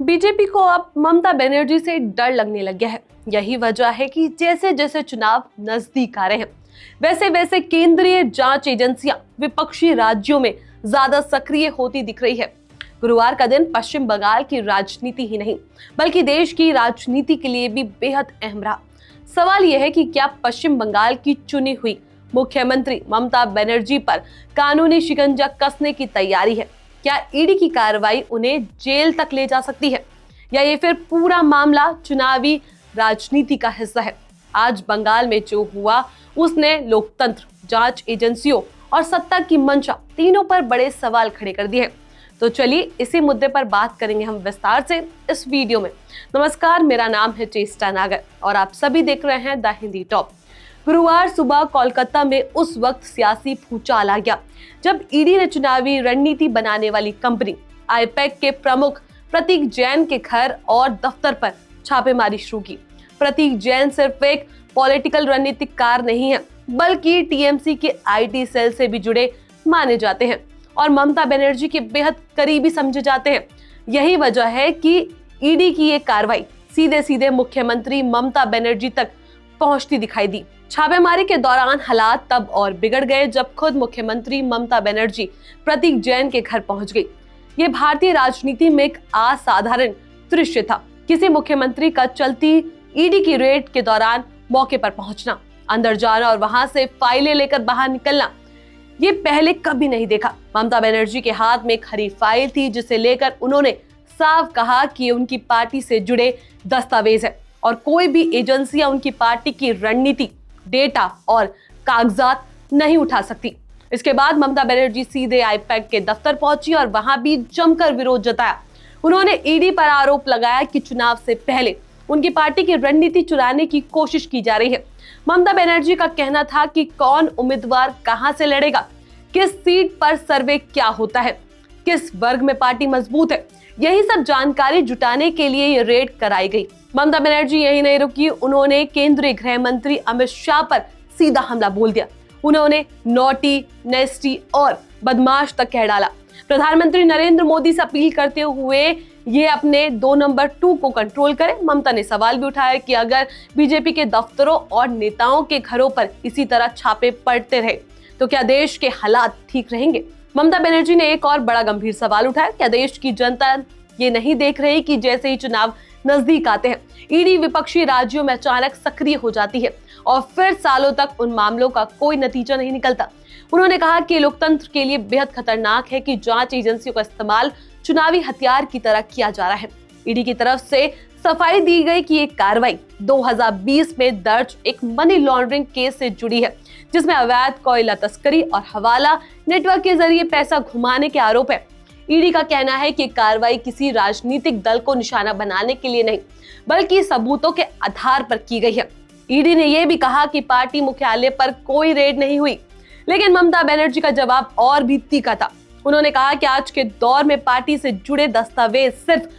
BJP को अब ममता बनर्जी से डर लगने लग गया है। यही वजह है कि जैसे जैसे चुनाव नजदीक आ रहे हैं, वैसे वैसे केंद्रीय जांच एजेंसियां विपक्षी राज्यों में ज्यादा सक्रिय होती दिख रही है। गुरुवार का दिन पश्चिम बंगाल की राजनीति ही नहीं बल्कि देश की राजनीति के लिए भी बेहद अहम रहा। सवाल यह है कि क्या पश्चिम बंगाल की चुनी हुई मुख्यमंत्री ममता बनर्जी पर कानूनी शिकंजा कसने की तैयारी है? क्या ईडी की कार्रवाई उन्हें जेल तक ले जा सकती है, या ये फिर पूरा मामला चुनावी राजनीति का हिस्सा है? आज बंगाल में जो हुआ उसने लोकतंत्र, जांच एजेंसियों और सत्ता की मंशा तीनों पर बड़े सवाल खड़े कर दिए हैं। तो चलिए इसी मुद्दे पर बात करेंगे हम विस्तार से इस वीडियो में। नमस्कार, मेरा नाम है चेष्टा नागर और आप सभी देख रहे हैं द हिंदी टॉप। गुरुवार सुबह कोलकाता में उस वक्त सियासी भूचाल आ गया जब ईडी ने चुनावी रणनीति बनाने वाली कंपनी आईपैक के प्रमुख प्रतीक जैन के घर और दफ्तर पर छापेमारी शुरू की। प्रतीक जैन सिर्फ एक पॉलिटिकल रणनीतिकार नहीं है बल्कि टीएमसी के आईटी सेल से भी जुड़े माने जाते हैं और ममता बनर्जी के बेहद करीबी समझे जाते हैं। यही वजह है कि ईडी की ये कार्रवाई सीधे सीधे मुख्यमंत्री ममता बनर्जी तक पहुंचती दिखाई दी। छापेमारी के दौरान हालात तब और बिगड़ गए जब खुद मुख्यमंत्री ममता बनर्जी प्रतीक जैन के घर पहुंच गई। ये भारतीय राजनीति में एक असाधारण दृश्य था। किसी मुख्यमंत्री का चलती ईडी की रेड के दौरान मौके पर पहुंचना, अंदर जाना और वहां से फाइलें लेकर बाहर निकलना, ये पहले कभी नहीं देखा। ममता बनर्जी के हाथ में एक हरी फाइल थी जिसे लेकर उन्होंने साफ कहा कि उनकी पार्टी से जुड़े दस्तावेज है और कोई भी एजेंसियां उनकी पार्टी की रणनीति, डेटा और कागजात नहीं उठा सकती। इसके बाद ममता बनर्जी सीधे आईपैक के दफ्तर पहुंची और वहां भी जमकर विरोध जताया। उन्होंने ईडी पर आरोप लगाया कि चुनाव से पहले उनकी पार्टी की रणनीति चुराने की कोशिश की जा रही है। ममता बनर्जी का कहना था कि कौन उम्मीदवार कहां से लड़ेगा, किस सीट पर सर्वे क्या होता है, किस वर्ग में पार्टी मजबूत है, यही सब जानकारी जुटाने के लिए ये रेड कराई गई। ममता बनर्जी यही नहीं रुकी, उन्होंने केंद्रीय गृह मंत्री अमित शाह पर सीधा हमला बोल दिया। उन्होंने नोटी, नेस्टी और बदमाश तक कह डाला। प्रधानमंत्री नरेंद्र मोदी से अपील करते हुए ये अपने 2 नंबर 2 को कंट्रोल करें। ममता ने सवाल भी उठाया कि अगर बीजेपी के दफ्तरों और नेताओं के घरों पर इसी तरह छापे पड़ते रहे तो क्या देश के हालात ठीक रहेंगे? ममता बनर्जी ने एक और बड़ा गंभीर सवाल उठाया, क्या देश की जनता ये नहीं देख रही कि जैसे ही चुनाव नजदीक आते हैं ईडी विपक्षी राज्यों में अचानक सक्रिय हो जाती है और फिर सालों तक उन मामलों का कोई नतीजा नहीं निकलता। उन्होंने कहा कि लोकतंत्र के लिए बेहद खतरनाक है कि जांच एजेंसियों का इस्तेमाल चुनावी हथियार की तरह किया जा रहा है। ईडी की तरफ से सफाई दी गई कि ये कार्रवाई 2020 में दर्ज एक मनी लॉन्ड्रिंग केस से जुड़ी है जिसमें अवैध कोयला तस्करी और हवाला नेटवर्क के जरिए पैसा घुमाने के आरोप है। ईडी का कहना है कि कार्रवाई किसी राजनीतिक दल को निशाना बनाने के लिए नहीं बल्कि सबूतों के आधार पर की गई है। ईडी ने यह भी कहा कि पार्टी मुख्यालय पर कोई रेड नहीं हुई, लेकिन ममता बनर्जी का जवाब और भी तीखा था। उन्होंने कहा कि आज के दौर में पार्टी से जुड़े दस्तावेज सिर्फ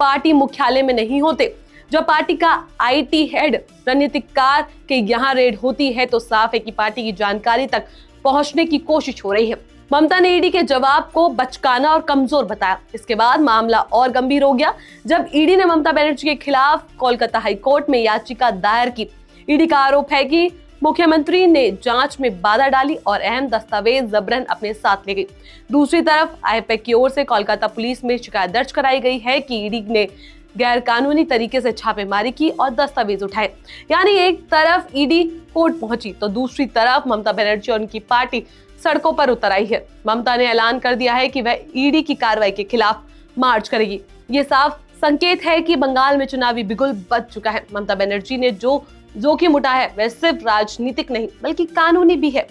पार्टी मुख्यालय में नहीं होते। जब पार्टी का आईटी हेड, रणनीतिकार के यहाँ रेड होती है तो साफ है कि पार्टी की जानकारी तक पहुंचने की कोशिश हो रही है। ममता ने ईडी के जवाब को बचकाना और कमजोर बताया। इसके बाद मामला और गंभीर हो गया जब ईडी ने ममता बनर्जी के खिलाफ कोलकाता हाईकोर्ट में याचिका दायर की। ईडी का आरोप है कि मुख्यमंत्री ने जांच में बाधा डाली और अहम दस्तावेज जबरन अपने साथ ले गई। दूसरी तरफ आईपैक की ओर से कोलकाता पुलिस में शिकायत दर्ज कराई गई है कि ईडी ने गैर कानूनी तरीके से छापेमारी की और दस्तावेज उठाए। यानी एक तरफ ईडी कोर्ट पहुंची तो दूसरी तरफ ममता बनर्जी और उनकी पार्टी सड़कों पर उतर आई है। ममता ने ऐलान कर दिया है कि वह ईडी की कार्रवाई के खिलाफ मार्च करेगी। ये साफ संकेत है कि बंगाल में चुनावी बिगुल बज चुका है। ममता बनर्जी ने जो जोखिम उठाया है वह सिर्फ राजनीतिक नहीं बल्कि कानूनी भी है।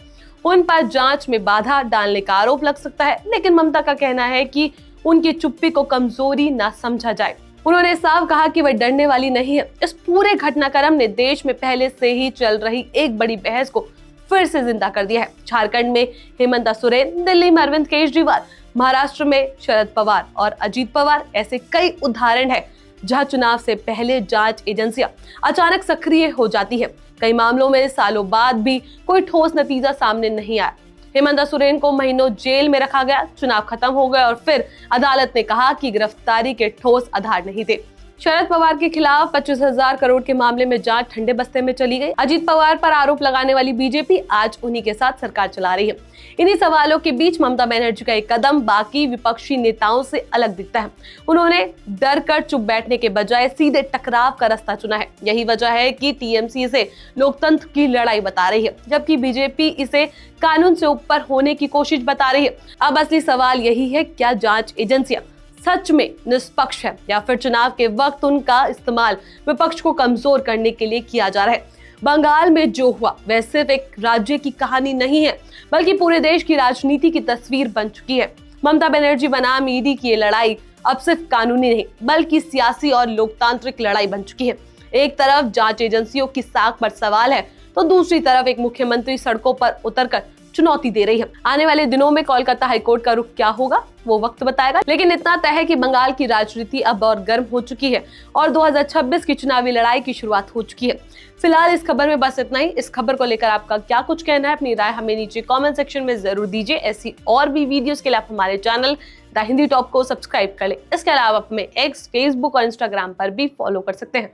उन पर जांच में बाधा डालने का आरोप लग सकता है, लेकिन ममता का कहना है कि उनकी चुप्पी को कमजोरी ना समझा जाए। उन्होंने साफ कहा कि वह डरने वाली नहीं है। इस पूरे घटनाक्रम ने देश में पहले से ही चल रही एक बड़ी बहस को फिर से जिंदा कर दिया है। झारखंड में हेमंत सोरेन, दिल्ली में अरविंद केजरीवाल, महाराष्ट्र में शरद पवार और अजीत पवार, ऐसे कई उदाहरण है जहां चुनाव से पहले जांच एजेंसियां अचानक सक्रिय हो जाती है। कई मामलों में सालों बाद भी कोई ठोस नतीजा सामने नहीं आया। हेमंत सोरेन को महीनों जेल में रखा गया, चुनाव खत्म हो गए और फिर अदालत ने कहा कि गिरफ्तारी के ठोस आधार नहीं थे। शरद पवार के खिलाफ 25,000 करोड़ के मामले में जांच ठंडे बस्ते में चली गई। अजीत पवार पर आरोप लगाने वाली बीजेपी आज उन्हीं के साथ सरकार चला रही है। इन्हीं सवालों के बीच ममता बनर्जी का एक कदम बाकी विपक्षी नेताओं से अलग दिखता है। उन्होंने डर कर चुप बैठने के बजाय सीधे टकराव का रास्ता चुना है। यही वजह है कि टीएमसी इसे लोकतंत्र की लड़ाई बता रही है, जबकि बीजेपी इसे कानून से ऊपर होने की कोशिश बता रही है। अब असली सवाल यही है, क्या जांच एजेंसियां सच में निष्पक्ष है या फिर चुनाव के वक्त उनका इस्तेमाल विपक्ष को कमजोर करने के लिए किया जा रहा है। बंगाल में जो हुआ वह सिर्फ एक राज्य की कहानी नहीं है, बल्कि पूरे देश की राजनीति की तस्वीर बन चुकी है। ममता बनर्जी बनाम ईडी की ये लड़ाई अब सिर्फ कानूनी नहीं, बल्कि सियासी और लोकतांत्रिक लड़ाई बन चुकी है। एक तरफ जांच एजेंसियों की साख पर सवाल है, तो दूसरी तरफ एक मुख्यमंत्री सड़कों पर उतरकर चुनौती दे रही है। आने वाले दिनों में कोलकाता हाईकोर्ट का रुख क्या होगा वो वक्त बताएगा, लेकिन इतना तय है कि बंगाल की राजनीति अब और गर्म हो चुकी है और 2026 की चुनावी लड़ाई की शुरुआत हो चुकी है। फिलहाल इस खबर में बस इतना ही। इस खबर को लेकर आपका क्या कुछ कहना है, अपनी राय हमें नीचे कमेंट सेक्शन में जरूर दीजिए। ऐसी और भी वीडियोस के लिए आप हमारे चैनल द हिंदी टॉप को सब्सक्राइब कर ले। इसके अलावा आप हमें एक्स, फेसबुक और इंस्टाग्राम पर भी फॉलो कर सकते हैं।